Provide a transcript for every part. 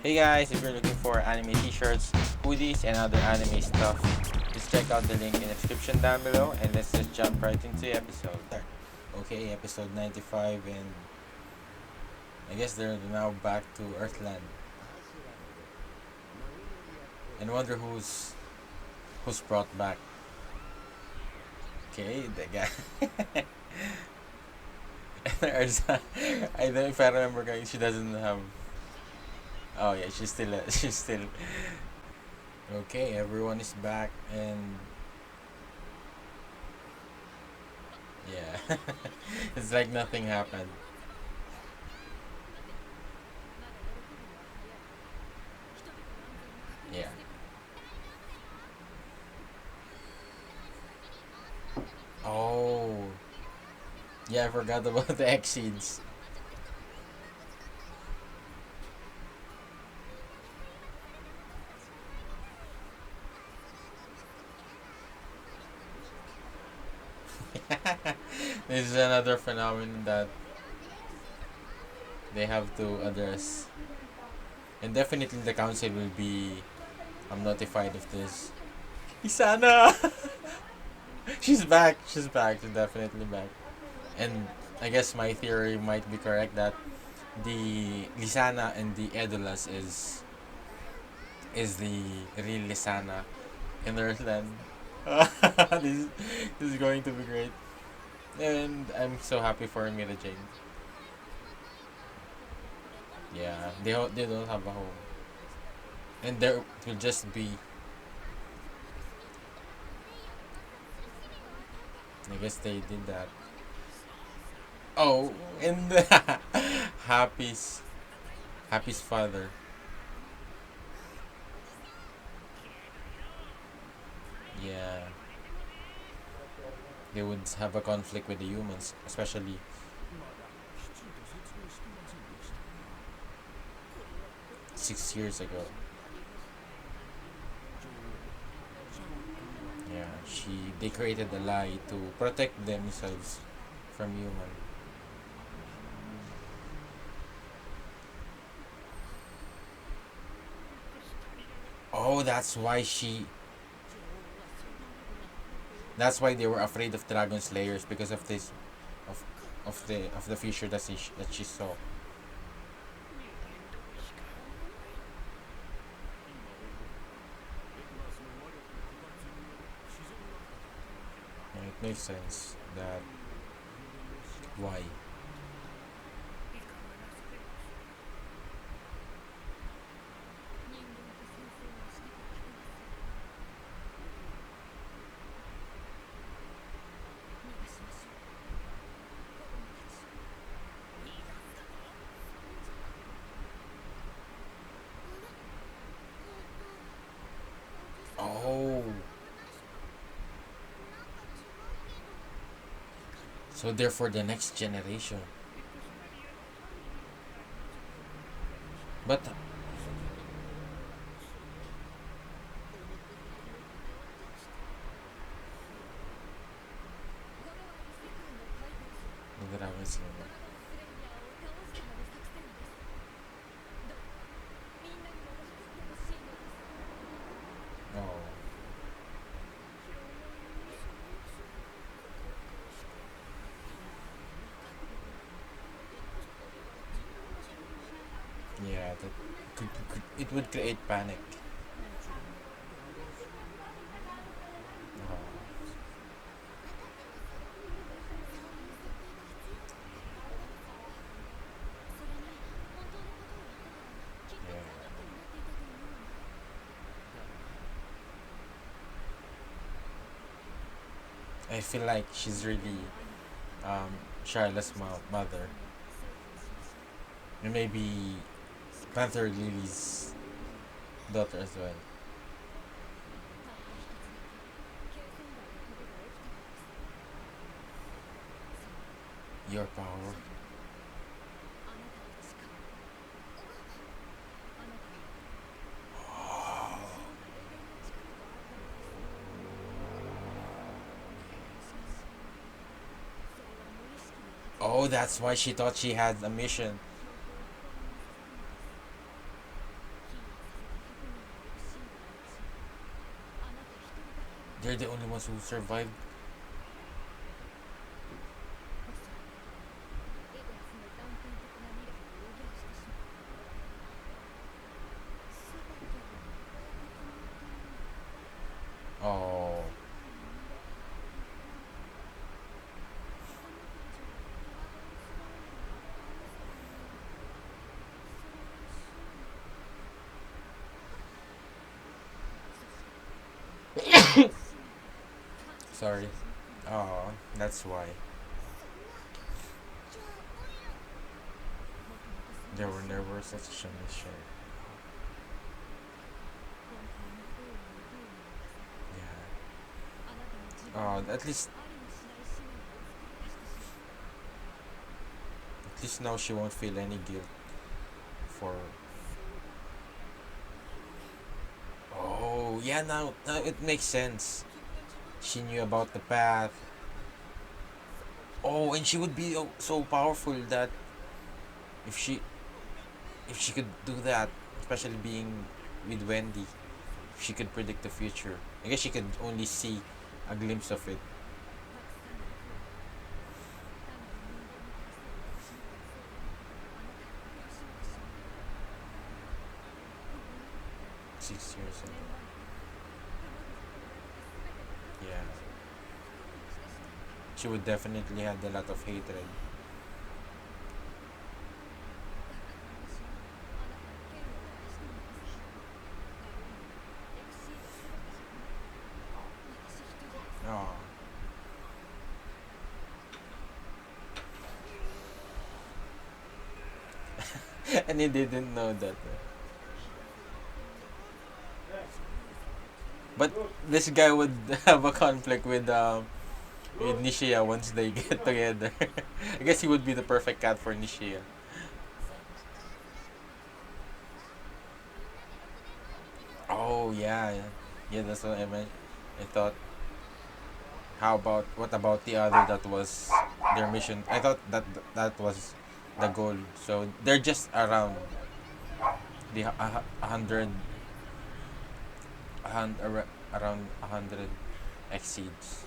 Hey guys, if you're looking for anime t-shirts, hoodies, and other anime stuff, just check out the link in the description down below and let's just jump right into the episode. Okay, episode 95, and I guess they're now back to Earthland. And wonder who's brought back. Okay, the guy. Ursa, I don't know if I remember correctly, she doesn't have. Oh yeah, she's still she's still okay. Everyone is back, and yeah, it's like nothing happened. Yeah. Oh, yeah, I forgot about the exceeds. This is another phenomenon that they have to address, and definitely the council will be notified of this. Lisanna, she's back. She's back. She's definitely back. And I guess my theory might be correct that the Lisanna and the Edolas is the real Lisanna in Earthland. this, this is going to be great. And I'm so happy for Mira Jane. Yeah, they don't have a home. And there will just be, I guess they did that. Oh, and Happy's Happy's father. Yeah, they would have a conflict with the humans, especially 6 years ago. Yeah, they created a lie to protect themselves from human. Oh, that's why they were afraid of dragon slayers because of this of of the future that she saw. And it makes sense that why. Oh, so they're for the next generation. But the dragon slayer. Oh, yeah, that it would create panic. Oh, yeah. I feel like she's really um Charlotte's mother, and maybe Panther Lily's daughter as well. Your power. Oh, that's why she thought she had a mission. ones who survived. Oh. Sorry. Oh, that's why. There were never such a mission. Yeah. At least now she won't feel any guilt for. Oh, yeah. Now it makes sense. She knew about the path. Oh, and she would be so powerful that if she if she could do that, especially being with Wendy, if she could predict the future. I guess she could only see a glimpse of it. 6 years ago. Yeah, she would definitely have a lot of hatred. Oh, and he didn't know that. But this guy would have a conflict with Nishia once they get together. I guess he would be the perfect cat for Nishia. Oh yeah, yeah, yeah. That's what I meant. I thought, what about the other that was their mission? I thought that was the goal. So they're just around the a hundred, around 100 exceeds.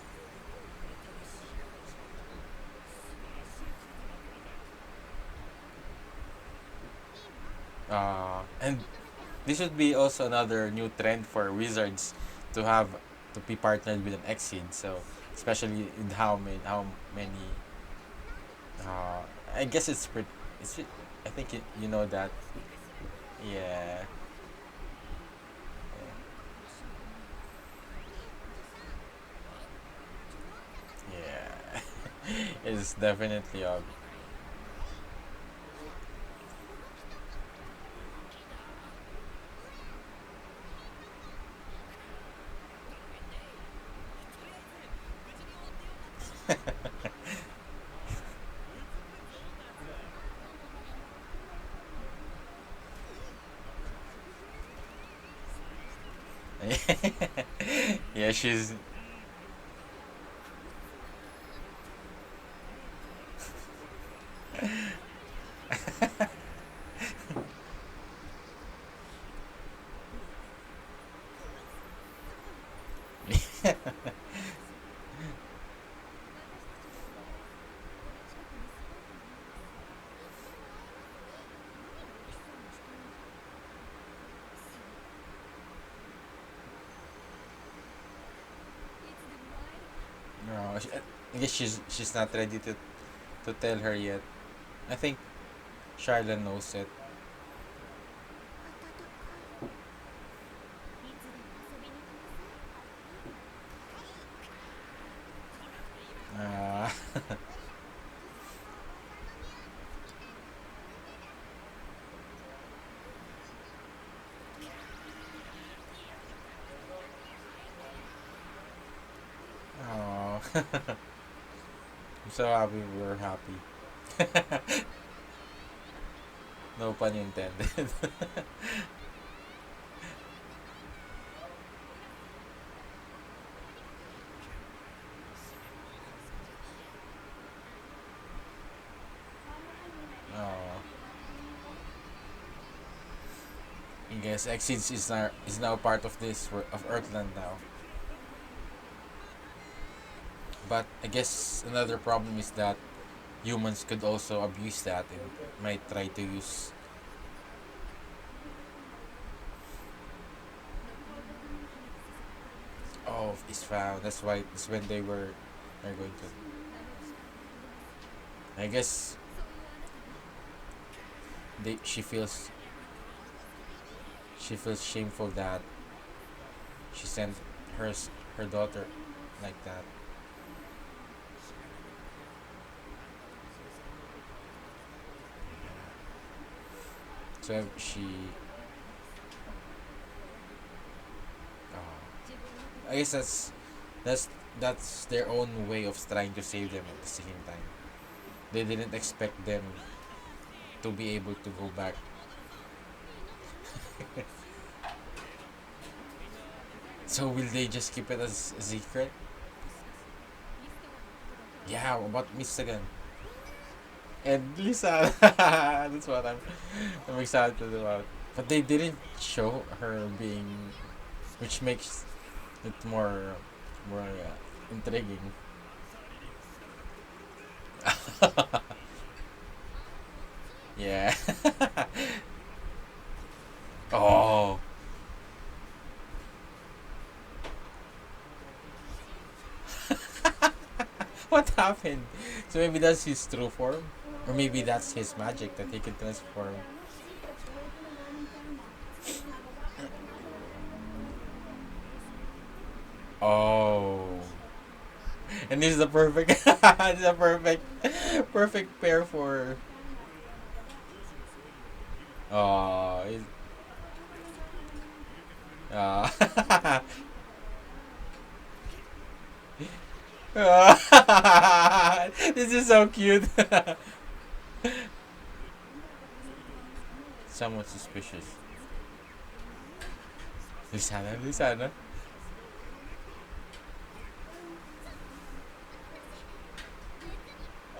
And this would be also another new trend for wizards to have to be partnered with an exceed. So especially in how many. Uh, I guess it's pretty. I think you know that. Yeah. Yeah. It's definitely up. Yeah, she's. No, I guess she's not ready to tell her yet. I think Charlotte knows it. Uh, oh, I'm so happy we're happy. No pun intended. Oh, I guess Exceeds is now part of this of Earthland now. But I guess another problem is that humans could also abuse that and might try to use. Oh, is found. That's why it's when they're going to. I guess they she feels shameful that she sent her daughter like that. So she. I guess that's that's their own way of trying to save them at the same time. They didn't expect them to be able to go back. So will they just keep it as a secret? Yeah, about Miss again. And Lisa. That's what I'm excited about. But they didn't show her being, which makes it more intriguing. Yeah. Oh, what happened? So maybe that's his true form, or maybe that's his magic that he can transform. Oh, and this is the perfect, this is the perfect pair for. Oh, uh, this is so cute. Somewhat suspicious. Lisanna, Lisanna.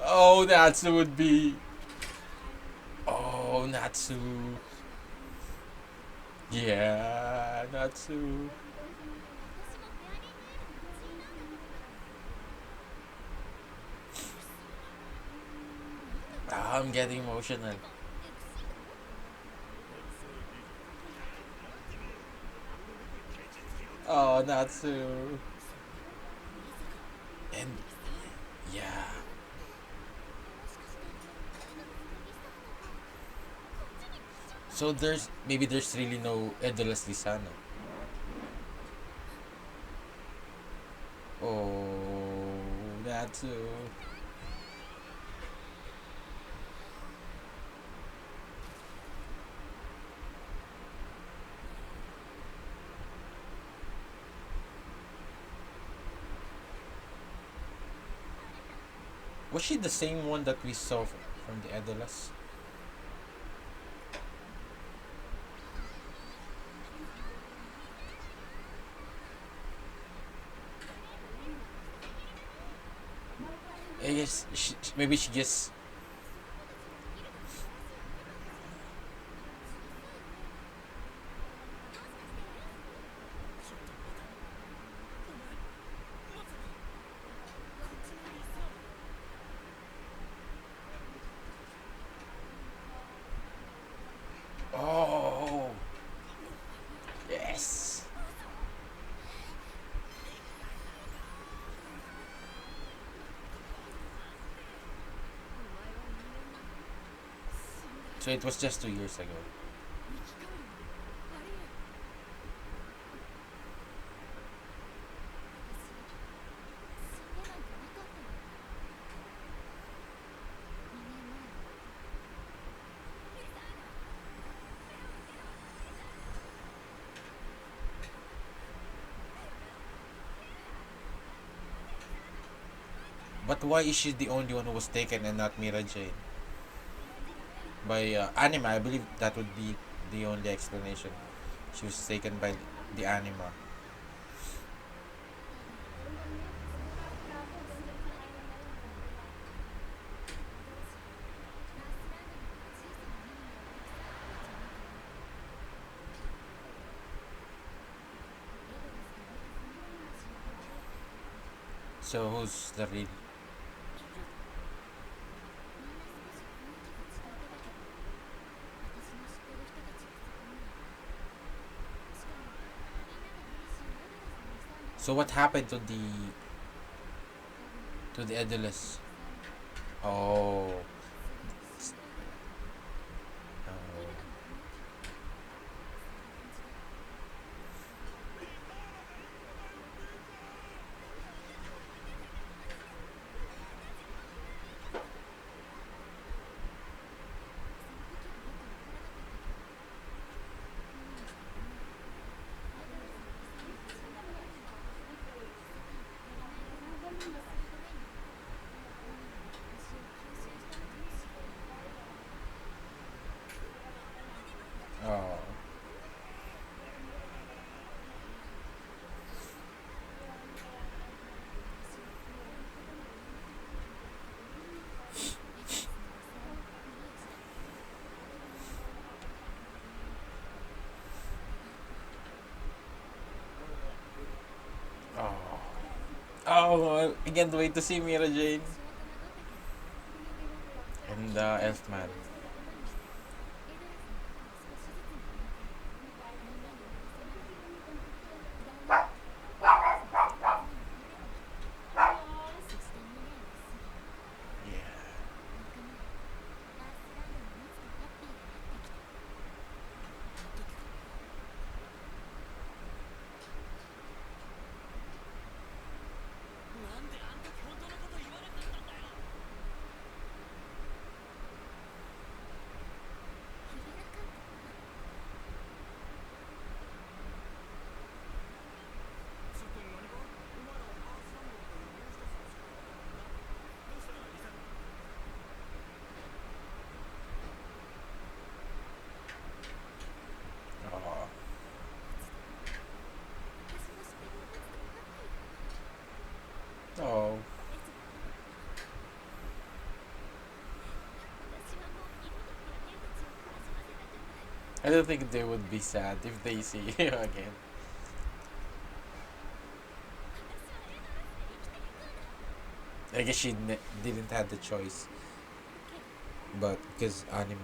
Oh, Natsu would be. Oh, Natsu. Yeah, Natsu. Ah, I'm getting emotional. Oh, Natsu. And yeah. So there's really no Edolas Lisana. Oh, Natsu. Was she the same one that we saw from the Edolas? I guess maybe she just. Oh, yes. So it was just 2 years ago. But why is she the only one who was taken and not Mira Jane? By anima, I believe that would be the only explanation. She was taken by the anima. So who's the real? So what happened to the Edulus? Oh. Oh. Oh. Oh. Oh, I can't wait to see Mira Jane and Elfman. Yeah. Oh. Oh. I don't think they would be sad if they see you again. I guess she didn't have the choice, but because anime.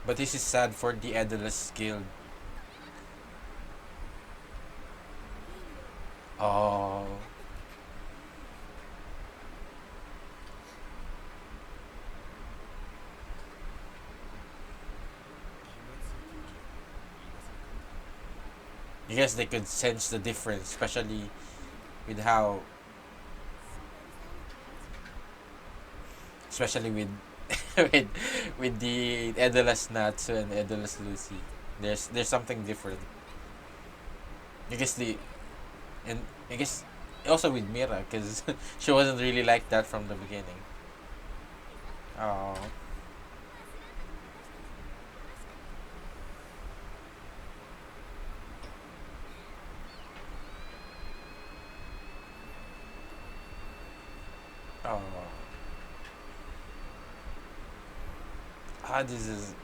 But this is sad for the Edulus Guild. Oh. I guess they could sense the difference, especially with how, especially with with with the Edulus Natsu and Edulus Lucy. There's something different. I guess the and I guess also with Mira because she wasn't really like that from the beginning. Oh. Oh. Ah, this is.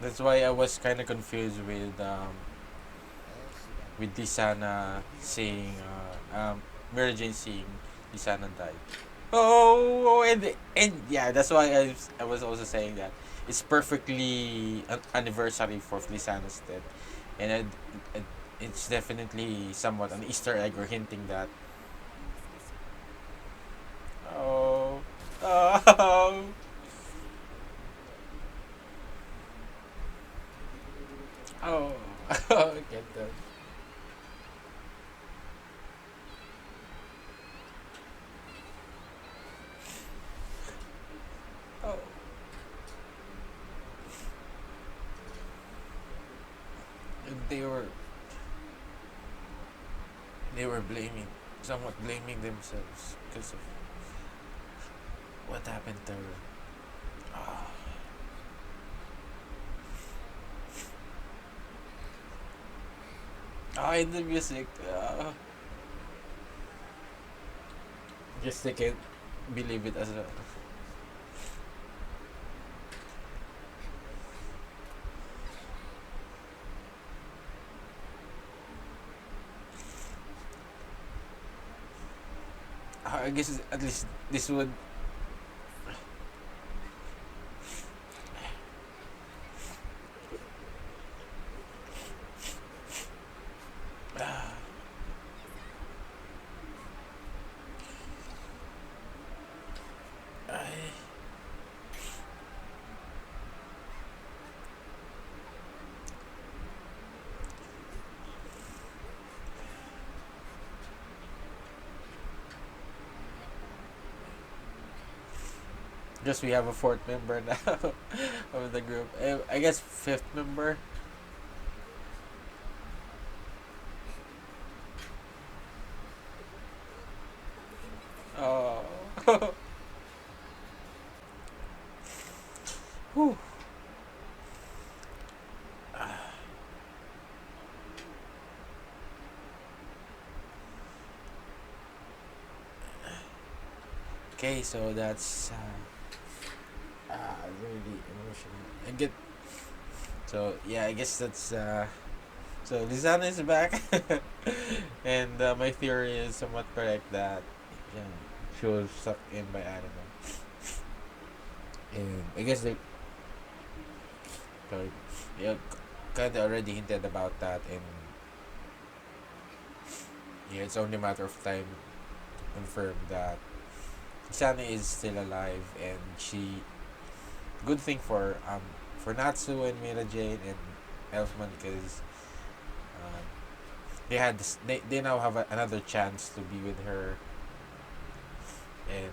That's why I was kind of confused with Lisanna saying Mary Jane saying Lisanna died. Oh, and yeah, that's why I was also saying that it's perfectly an anniversary for Lisanna's death, and it, it's definitely somewhat an Easter egg or hinting that oh oh oh get that. Oh, they were they were blaming somewhat blaming themselves because of what happened to her. Ah, in the music. Guess they can't believe it as a. I guess at least this would. Just we have a fourth member now of the group. I guess fifth member. Oh. Whew. Okay, so that's really emotional. I get so yeah. I guess that's so. Lisanna is back, and my theory is somewhat correct that yeah, she was sucked in by anime, and I guess they sorry, yeah, kind of already hinted about that, and yeah, it's only a matter of time to confirm that Lisanna is still alive, and she good thing for Natsu and Mira Jane and Elfman because um, they now have another chance to be with her and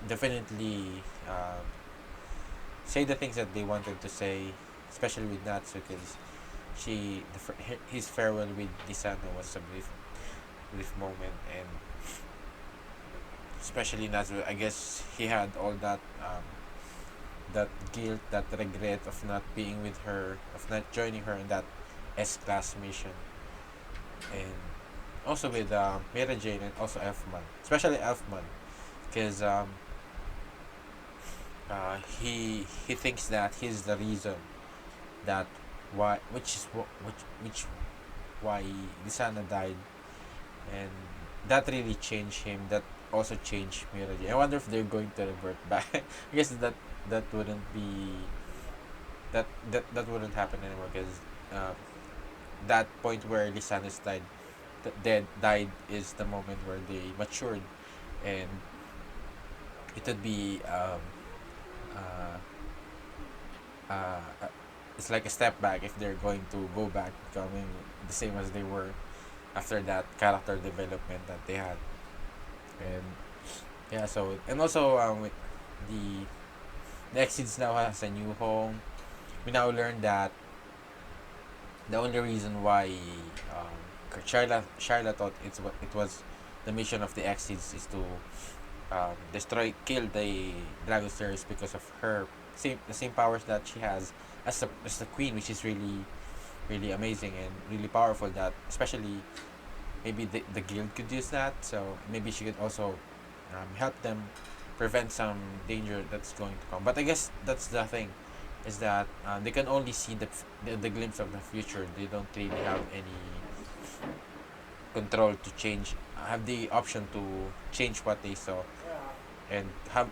definitely say the things that they wanted to say, especially with Natsu because his farewell with Lisanna was a brief moment, and especially Natsu, I guess he had all that guilt, that regret of not being with her, of not joining her in that S class mission, and also with Mira Jane and also Elfman, especially Elfman, because he thinks that he's the reason that why which is which why Lisanna died, and that really changed him. That also changed Mira Jane. I wonder if they're going to revert back. I guess that wouldn't be that wouldn't happen anymore because uh, that point where Lisanus died is the moment where they matured, and it would be uh, uh, it's like a step back if they're going to go back becoming the same as they were after that character development that they had, and yeah. So and also with the the Exceeds now has a new home. We now learn that the only reason why Sharla thought it was the mission of the Exceeds is to kill the Dragon Slayers because of her the same powers that she has as the queen, which is really amazing and really powerful. That especially maybe the guild could use that. So maybe she could also help them prevent some danger that's going to come. But I guess that's the thing, is that they can only see the glimpse of the future. They don't really have any control to change, have the option to change what they saw, and have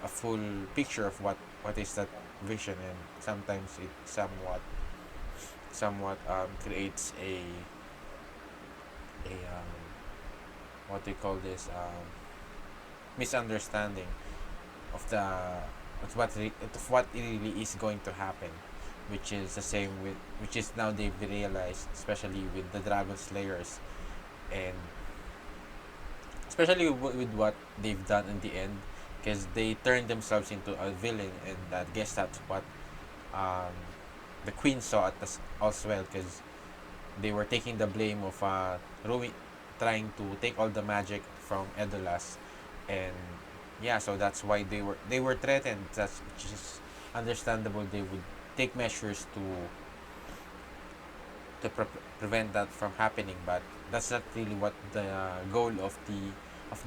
a full picture of what is that vision. And sometimes it somewhat creates a what do you call this misunderstanding of of what really is going to happen, which is the same with which is now they've realized, especially with the Dragon Slayers, and especially with what they've done in the end, because they turned themselves into a villain, and I guess that's what um, the Queen saw as well, because they were taking the blame of trying to take all the magic from Edolas, and yeah, so that's why they were threatened. That's which is understandable. They would take measures to prevent that from happening, but that's not really what the goal of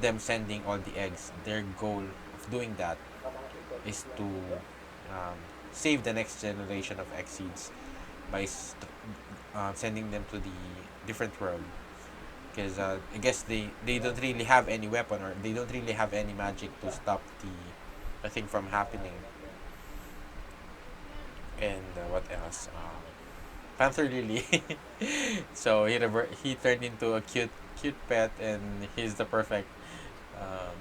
them sending all the eggs. Their goal of doing that is to um, save the next generation of Exceeds by sending them to the different world. because I guess they don't really have any weapon, or they don't really have any magic to stop the thing from happening. And what else? Panther Lily. So he turned into a cute pet, and he's the perfect. Um,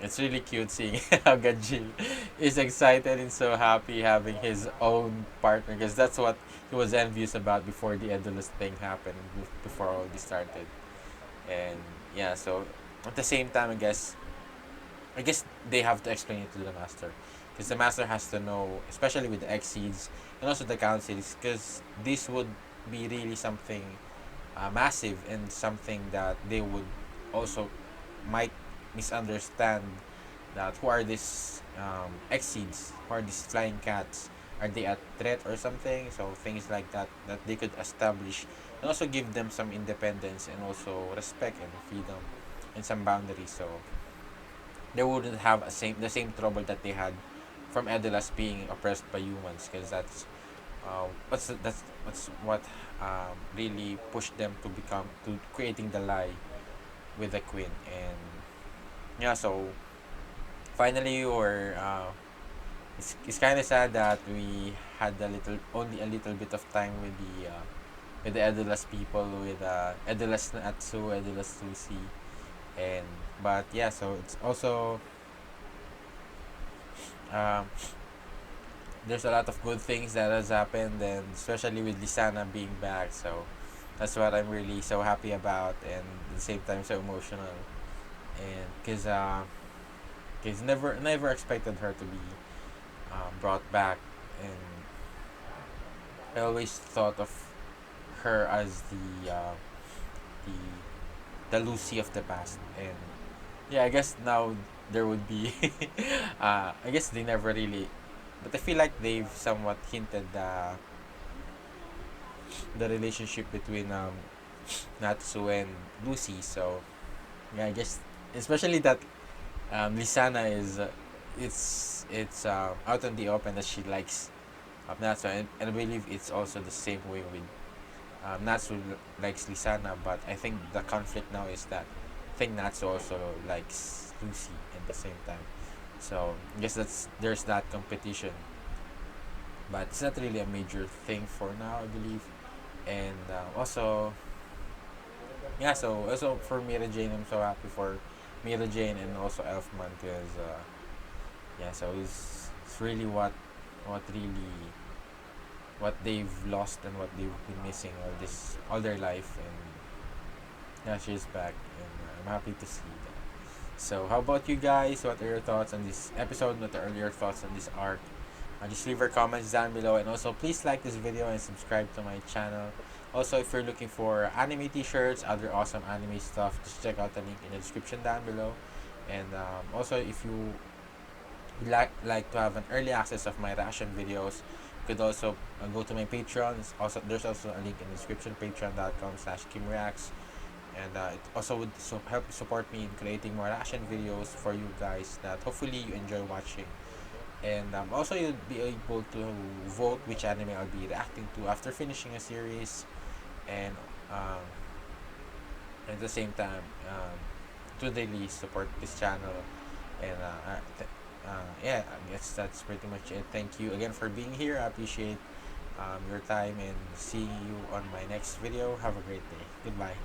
it's really cute seeing how Gajil is excited and so happy having his own partner, because that's what he was envious about before the Endless thing happened, before all this started. And yeah, so at the same time, I guess they have to explain it to the master, because the master has to know, especially with the exceeds and also the councils, because this would be really something massive, and something that they would also might misunderstand, that who are these exceeds, who are these flying cats, are they a threat or something, so things like that that they could establish, and also give them some independence, and also respect and freedom and some boundaries, so they wouldn't have the same trouble that they had from Edelas being oppressed by humans, because that's what really pushed them to become to creating the lie with the queen. And yeah, so finally, or it's kind of sad that we had only a little bit of time with the Edelas people, with Edelas Natsu, Edelas Susi, and but yeah, so it's also um, there's a lot of good things that has happened, and especially with Lisanna being back. So that's what I'm really so happy about, and at the same time so emotional. And because never expected her to be brought back, and I always thought of her as the the Lucy of the past. And yeah, I guess now there would be I guess they never really, but I feel like they've somewhat hinted the relationship between Natsu and Lucy. So yeah, I guess especially that Lisanna is it's out in the open that she likes Natsu, and I believe it's also the same way with Natsu likes Lisanna, but I think the conflict now is that I think Natsu also likes Lucy at the same time. So I guess there's that competition, but it's not really a major thing for now, I believe. And also, yeah, so also for Mira Jane, I'm so happy for Mira Jane and also Elfman, because yeah, so it's really what really what they've lost and what they've been missing all their life. And yeah, she's back, and I'm happy to see that. So how about you guys? What are your thoughts on this episode? What are your thoughts on this arc? Just leave your comments down below, and also please like this video and subscribe to my channel. Also, if you're looking for anime t-shirts, other awesome anime stuff, just check out the link in the description down below. And also, if you would like to have an early access of my reaction videos, you could also go to my Patreon. There's also a link in the description, patreon.com/kimreacts. And it also would help support me in creating more reaction videos for you guys that hopefully you enjoy watching. And also, you'll be able to vote which anime I'll be reacting to after finishing a series. And at the same time, to daily support this channel. And yeah, I guess that's pretty much it. Thank you again for being here. I appreciate your time, and seeing you on my next video. Have a great day. Goodbye.